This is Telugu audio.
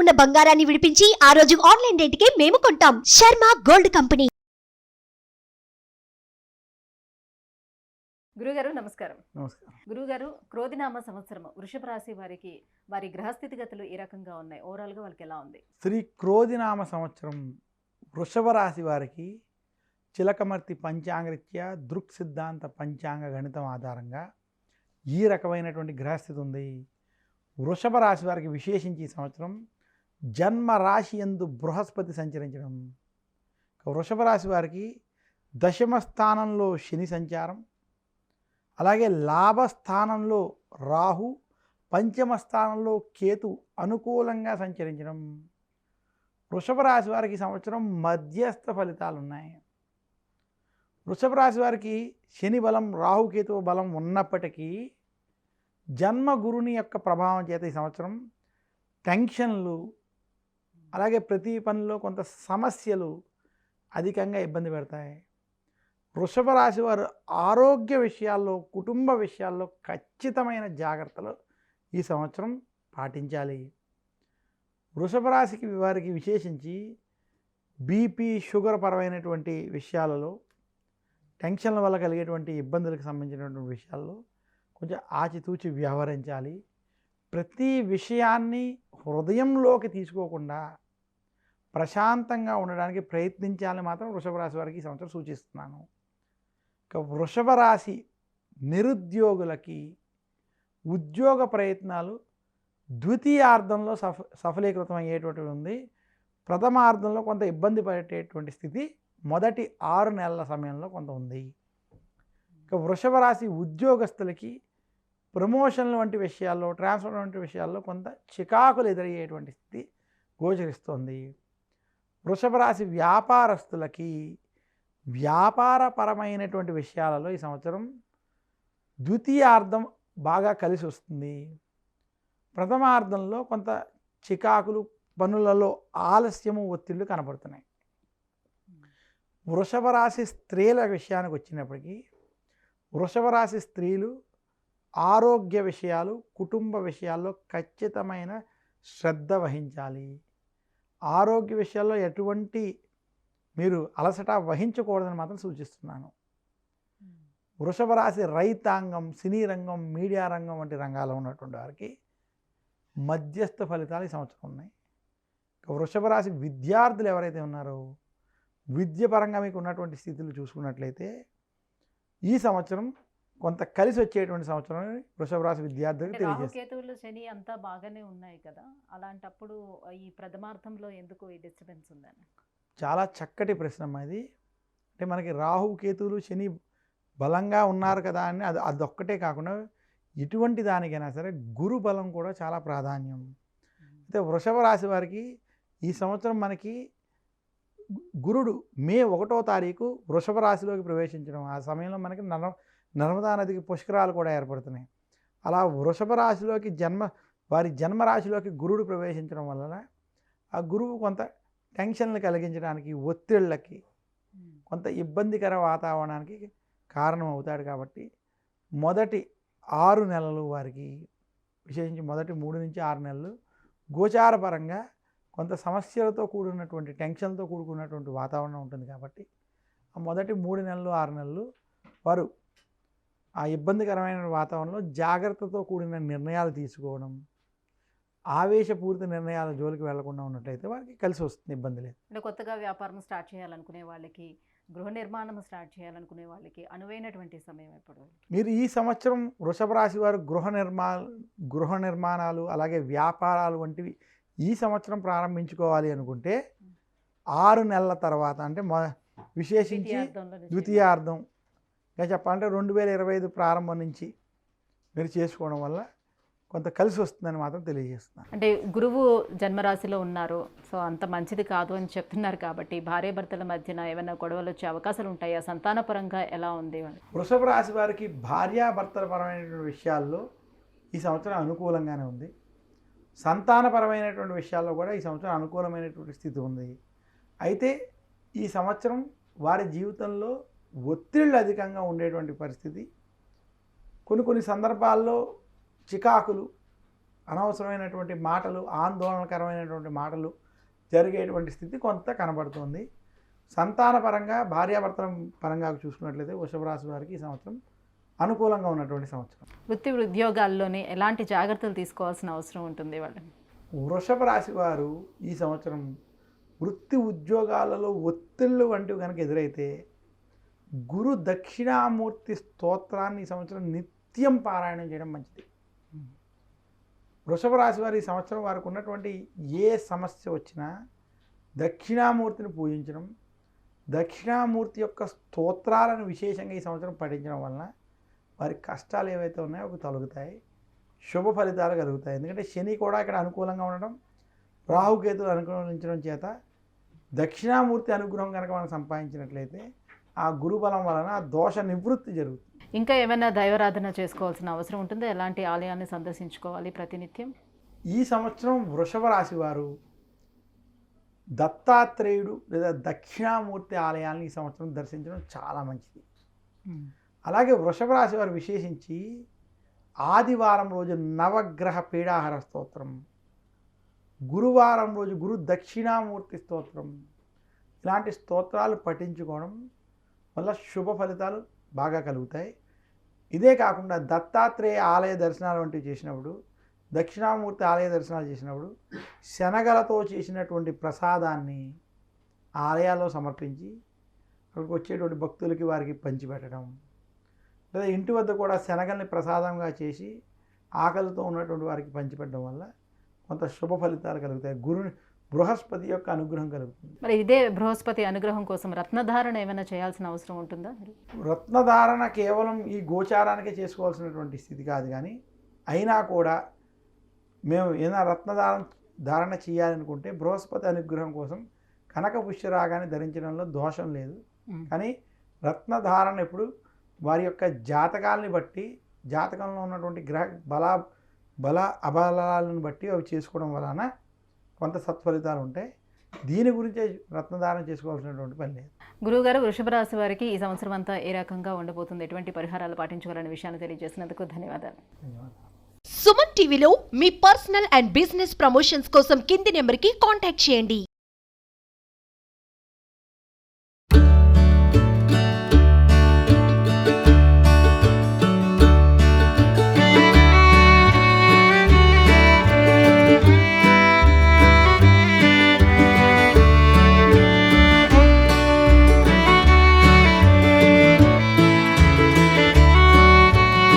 ఉన్న బంగారాన్ని విడిపించి ఆ రోజు ఆన్లైన్ రేటుకే మేము కొంటాం. Sharma gold company. గురుగారు నమస్కారం. నమస్కారం. గురుగారు, క్రోధినామ సంవత్సరం వృషభ రాశి వారికి వారి గ్రహస్థితిగతులు ఏ రకంగా ఉన్నాయి? ఓవరాల్గా వాళ్ళకి ఎలా ఉంది? శ్రీ క్రోధినామ సంవత్సరం వృషభ రాశి వారికి చిలకమర్తి పంచాంగరీత్యా దృక్ సిద్ధాంత పంచాంగ గణితం ఆధారంగా ఈ రకమైనటువంటి గ్రహస్థితి ఉంది. వృషభ రాశి వారికి విశేషించి ఈ సంవత్సరం జన్మ రాశి యందు బృహస్పతి సంచరించడం, వృషభ రాశి వారికి దశమ స్థానంలో శని సంచారం, అలాగే లాభస్థానంలో రాహు, పంచమ స్థానంలో కేతు అనుకూలంగా సంచరించడం. వృషభ రాశి వారికి సంవత్సరం మధ్యస్థ ఫలితాలు ఉన్నాయి. వృషభ రాశి వారికి శని బలం, రాహుకేతు బలం ఉన్నప్పటికీ జన్మ గురుని యొక్క ప్రభావం చేత ఈ సంవత్సరం టెన్షన్లు, అలాగే ప్రతి పనిలో కొంత సమస్యలు అధికంగా ఇబ్బంది పెడతాయి. వృషభ రాశి వారు ఆరోగ్య విషయాల్లో, కుటుంబ విషయాల్లో ఖచ్చితమైన జాగ్రత్తలు ఈ సంవత్సరం పాటించాలి. వృషభ రాశికి వారికి విశేషించి బీపీ, షుగర్ పరమైనటువంటి విషయాలలో, టెన్షన్ల వల్ల కలిగేటువంటి ఇబ్బందులకు సంబంధించినటువంటి విషయాల్లో కొంచెం ఆచితూచి వ్యవహరించాలి. ప్రతి విషయాన్ని హృదయంలోకి తీసుకోకుండా ప్రశాంతంగా ఉండడానికి ప్రయత్నించాలని మాత్రం వృషభ రాశి వారికి ఈ సంవత్సరం సూచిస్తున్నాను. ఇక వృషభ రాశి నిరుద్యోగులకి ఉద్యోగ ప్రయత్నాలు ద్వితీయార్థంలో సఫలీకృతం అయ్యేటువంటిది ఉంది. ప్రథమార్థంలో కొంత ఇబ్బంది పడేటువంటి స్థితి మొదటి 6 నెలల సమయంలో కొంత ఉంది. ఇక వృషభ రాశి ఉద్యోగస్తులకి ప్రమోషన్లు వంటి విషయాల్లో, ట్రాన్స్ఫర్ వంటి విషయాల్లో కొంత చికాకులు ఎదురయ్యేటువంటి స్థితి గోచరిస్తోంది. వృషభ రాశి వ్యాపారస్తులకి వ్యాపారపరమైనటువంటి విషయాలలో ఈ సంవత్సరం ద్వితీయార్థం బాగా కలిసి వస్తుంది. ప్రథమార్థంలో కొంత చికాకులు, పనులలో ఆలస్యము, ఒత్తిళ్లు కనబడుతున్నాయి. వృషభ రాశి స్త్రీల విషయానికి వచ్చినప్పటికీ వృషభ రాశి స్త్రీలు ఆరోగ్య విషయాలు, కుటుంబ విషయాల్లో ఖచ్చితమైన శ్రద్ధ వహించాలి. ఆరోగ్య విషయాల్లో ఎటువంటి మీరు అలసట వహించకూడదని మాత్రం సూచిస్తున్నాను. వృషభ రాశి రైతాంగం, సినీ రంగం, మీడియా రంగం వంటి రంగాల్లో ఉన్నటువంటి వారికి మధ్యస్థ ఫలితాలు ఈ సంవత్సరం ఉన్నాయి. వృషభ రాశి విద్యార్థులు ఎవరైతే ఉన్నారో విద్య పరంగా మీకు ఉన్నటువంటి స్థితులు చూసుకున్నట్లయితే ఈ సంవత్సరం కొంత కలిసి వచ్చేటువంటి సంవత్సరం వృషభ రాశి విద్యార్థులకు తెలియజేస్తుంది. కేతువులు, శని అంతా బాగానే ఉన్నాయి కదా, అలాంటప్పుడు ఈ ప్రథమార్థంలో ఎందుకు ఈ డిస్టర్బెన్స్ ఉందని? చాలా చక్కటి ప్రశ్న ఇది. అంటే మనకి రాహు, కేతువులు, శని బలంగా ఉన్నారు కదా అని అదొక్కటే కాకుండా ఇటువంటి దానికైనా సరే గురు బలం కూడా చాలా ప్రాధాన్యం. అయితే వృషభ రాశి వారికి ఈ సంవత్సరం మనకి గురుడు మే 1వ తారీఖు వృషభ రాశిలోకి ప్రవేశించడం, ఆ సమయంలో మనకి నర్మదా నదికి పుష్కరాలు కూడా ఏర్పడుతున్నాయి. అలా వృషభ రాశిలోకి వారి జన్మరాశిలోకి గురుడు ప్రవేశించడం వలన ఆ గురువు కొంత టెన్షన్లు కలిగించడానికి, ఒత్తిళ్ళకి, కొంత ఇబ్బందికర వాతావరణానికి కారణం అవుతాడు. కాబట్టి మొదటి 6 నెలలు వారికి, విశేషించి మొదటి 3 నుంచి 6 నెలలు గోచారపరంగా కొంత సమస్యలతో కూడినటువంటి, టెన్షన్లతో కూడుకున్నటువంటి వాతావరణం ఉంటుంది. కాబట్టి ఆ మొదటి 3 నెలలు 6 నెలలు వారు ఆ ఇబ్బందికరమైన వాతావరణంలో జాగ్రత్తతో కూడిన నిర్ణయాలు తీసుకోవడం, ఆవేశపూరిత నిర్ణయాల జోలికి వెళ్లకుండా ఉన్నట్లయితే వారికి కలిసి వస్తుంది, ఇబ్బంది లేదు. అంటే కొత్తగా వ్యాపారం స్టార్ట్ చేయాలనుకునే వాళ్ళకి, గృహ నిర్మాణం స్టార్ట్ చేయాలనుకునే వాళ్ళకి అనువైనటువంటి సమయం ఎప్పుడు? మీరు ఈ సంవత్సరం వృషభ రాశి వారు గృహ నిర్మాణాలు అలాగే వ్యాపారాలు వంటివి ఈ సంవత్సరం ప్రారంభించుకోవాలి అనుకుంటే 6 నెలల తర్వాత, అంటే విశేషించి ద్వితీయార్థంగా చెప్పాలంటే 2025 ప్రారంభం నుంచి మీరు చేసుకోవడం వల్ల కొంత కలిసి వస్తుందని మాత్రం తెలియజేస్తున్నాను. అంటే గురువు జన్మరాశిలో ఉన్నారు, సో అంత మంచిది కాదు అని చెప్తున్నారు. కాబట్టి భార్యాభర్తల మధ్యన ఏమైనా గొడవలు వచ్చే అవకాశాలు ఉంటాయా? సంతానపరంగా ఎలా ఉంది? వృషభ రాశి వారికి భార్యాభర్తల పరమైనటువంటి విషయాల్లో ఈ సంవత్సరం అనుకూలంగానే ఉంది. సంతానపరమైనటువంటి విషయాల్లో కూడా ఈ సంవత్సరం అనుకూలమైనటువంటి స్థితి ఉంది. అయితే ఈ సంవత్సరం వారి జీవితంలో ఒత్తిళ్ళు అధికంగా ఉండేటువంటి పరిస్థితి, కొన్ని సందర్భాల్లో చికాకులు, అనవసరమైనటువంటి మాటలు, ఆందోళనకరమైనటువంటి మాటలు జరిగేటువంటి స్థితి కొంత కనబడుతుంది. సంతానపరంగా భార్యాభర్తల పరంగా చూసుకున్నట్లయితే వృషభ రాశి వారికి ఈ సంవత్సరం అనుకూలంగా ఉన్నటువంటి సంవత్సరం. వృత్తి ఉద్యోగాల్లోనే ఎలాంటి జాగ్రత్తలు తీసుకోవాల్సిన అవసరం ఉంటుంది వాళ్ళని? వృషభ రాశి వారు ఈ సంవత్సరం వృత్తి ఉద్యోగాలలో ఒత్తిళ్ళు వంటివి కనుక ఎదురైతే గురు దక్షిణామూర్తి స్తోత్రాన్ని ఈ సంవత్సరం నిత్యం పారాయణం చేయడం మంచిది. వృషభ రాశి వారు ఈ సంవత్సరం వారికి ఉన్నటువంటి ఏ సమస్య వచ్చినా దక్షిణామూర్తిని పూజించడం, దక్షిణామూర్తి యొక్క స్తోత్రాలను విశేషంగా ఈ సంవత్సరం పఠించడం వలన వారి కష్టాలు ఏవైతే ఉన్నాయో అవి తొలగుతాయి, శుభ ఫలితాలు కలుగుతాయి. ఎందుకంటే శని కూడా ఇక్కడ అనుకూలంగా ఉండడం, రాహుకేతులు అనుకూలించడం చేత దక్షిణామూర్తి అనుగ్రహం కనుక మనం సంపాదించినట్లయితే ఆ గురుబలం వలన దోష నివృత్తి జరుగుతుంది. ఇంకా ఏమైనా దైవారాధన చేసుకోవాల్సిన అవసరం ఉంటుందో? ఎలాంటి ఆలయాన్ని సందర్శించుకోవాలి ప్రతినిత్యం? ఈ సంవత్సరం వృషభ రాశి వారు దత్తాత్రేయుడు లేదా దక్షిణామూర్తి ఆలయాన్ని ఈ సంవత్సరం దర్శించడం చాలా మంచిది. అలాగే వృషభ రాశి వారు విశేషించి ఆదివారం రోజు నవగ్రహ పీడాహార స్తోత్రం, గురువారం రోజు గురు దక్షిణామూర్తి స్తోత్రం, ఇలాంటి స్తోత్రాలు పఠించుకోవడం వల్ల శుభ ఫలితాలు బాగా కలుగుతాయి. ఇదే కాకుండా దత్తాత్రేయ ఆలయ దర్శనాలు వంటివి చేసినప్పుడు, దక్షిణామూర్తి ఆలయ దర్శనాలు చేసినప్పుడు శనగలతో చేసినటువంటి ప్రసాదాన్ని ఆలయాల్లో సమర్పించి అక్కడికి వచ్చేటువంటి భక్తులకి వారికి పంచిపెట్టడం, లేదా ఇంటి వద్ద కూడా శనగల్ని ప్రసాదంగా చేసి ఆకలితో ఉన్నటువంటి వారికి పంచిపెట్టడం వల్ల కొంత శుభ ఫలితాలు కలుగుతాయి. బృహస్పతి యొక్క అనుగ్రహం కలుగుతుంది. మరి ఇదే బృహస్పతి అనుగ్రహం కోసం రత్నధారణ ఏమైనా చేయాల్సిన అవసరం ఉంటుందా? రత్నధారణ కేవలం ఈ గోచారానికే చేసుకోవాల్సినటువంటి స్థితి కాదు, కానీ అయినా కూడా మేము ఏదైనా ధారణ చేయాలనుకుంటే బృహస్పతి అనుగ్రహం కోసం కనక పుష్యరాగాన్ని ధరించడంలో దోషం లేదు. కానీ రత్నధారణ ఎప్పుడు వారి యొక్క జాతకాలని బట్టి, జాతకంలో ఉన్నటువంటి గ్రహ బల అబలాలను బట్టి అవి చేసుకోవడం వలన కొంత సత్ఫలితాలు ఉంటాయి. దీని గురించి రత్నధారణ చేసుకోవాల్సినటువంటి పని లేదు. గురువుగారు, వృషభ రాశి వారికి ఈ సంవత్సరం అంతా ఏ రకంగా ఉండబోతుంది, ఎటువంటి పరిహారాలు పాటించుకోవాలనే విషయాన్ని తెలియజేసినందుకు ధన్యవాదాలు. సుమన్ టీవీలో మీ పర్సనల్ అండ్ బిజినెస్ ప్రమోషన్స్ కోసం కింది నెంబర్కి కాంటాక్ట్ చేయండి.